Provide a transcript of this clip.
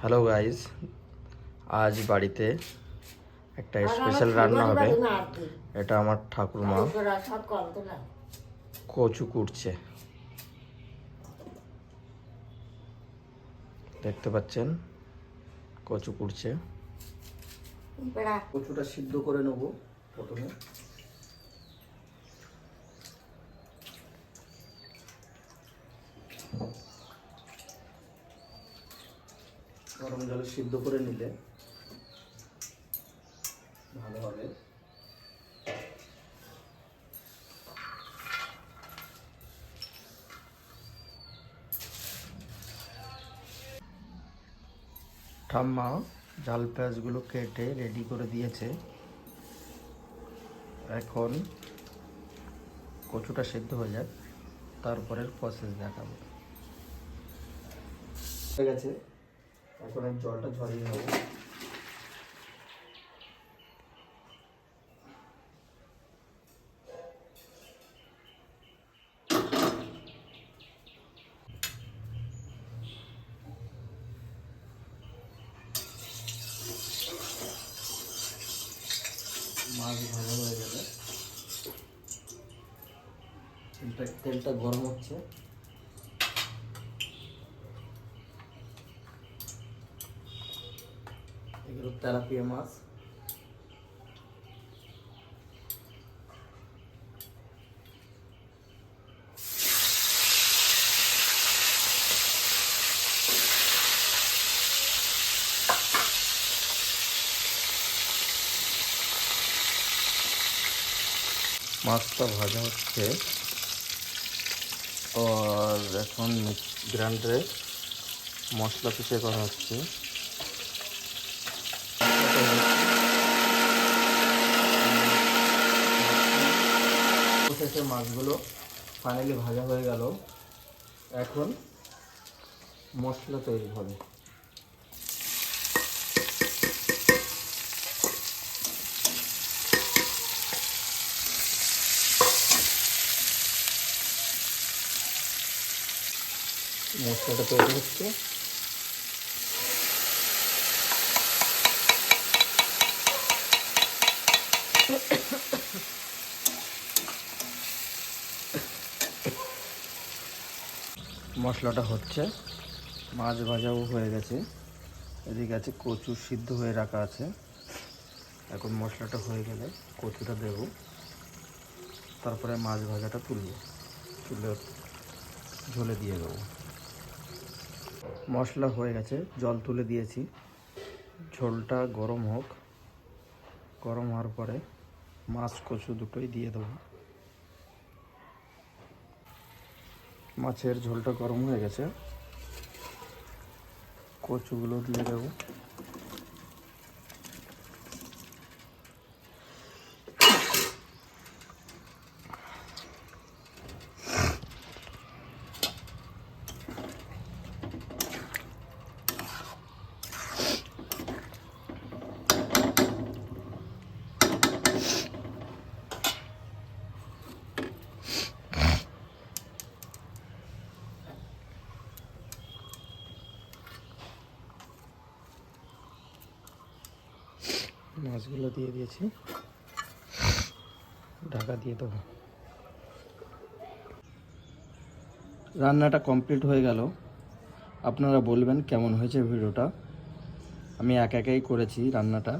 Hello guys, আজ বাড়িতে একটা স্পেশাল রান্না হবে। এটা আমার ঠাকুরমা কচু কুটছে, দেখতে পাচ্ছেন কচু কুটছে। কচুটা সিদ্ধ করে নেব প্রথমে। গরম জলে সিদ্ধ করে নিলে ভালো হবে। ঠাম্মা জাল পেঁয়াজগুলো কেটে রেডি করে দিয়েছে। এখন কচুটা সিদ্ধ হয়ে যাক, তারপরের প্রসেস দেখাবো। হয়ে গেছে, এখন আমি জলটা ঝরিয়ে নেব। মাছ ভালো হয়ে গেলে তেলটা গরম হচ্ছে। এগুলো তেলাপিয়া মাছ। মাছটা ভাজা হচ্ছে আর এখন গ্রাইন্ডারে মশলা পিষে করা হচ্ছে। মাছগুলো ফাইনালি ভাজা হয়ে গেল, এখন মশলা তৈরি হবে। মশলাটা তৈরি হচ্ছে। মশলাটা হচ্ছে, মাছ ভাজাও হয়ে গেছে, এদিকে আছে কচু সিদ্ধ হয়ে রাখা আছে। এখন মশলাটা হয়ে গেলে কচুটা দেব, তারপরে মাছ ভাজাটা তুলে ঝোলে দিয়ে দেবো। মশলা হয়ে গেছে, জল তুলে দিয়েছি। ঝোলটা গরম হোক, গরম হওয়ার পরে মাছ কচু দুটোই দিয়ে দেবো। মাছের ঝোলটা গরম হয়ে গেছে, কচুগুলো দিয়ে দেবো। মাছগুলো দিয়ে দিয়েছি, ঢাকা দিয়ে দেবো। রান্নাটা কমপ্লিট হয়ে গেল। আপনারা বলবেন কেমন হয়েছে ভিডিওটা। আমি একাই করেছি রান্নাটা।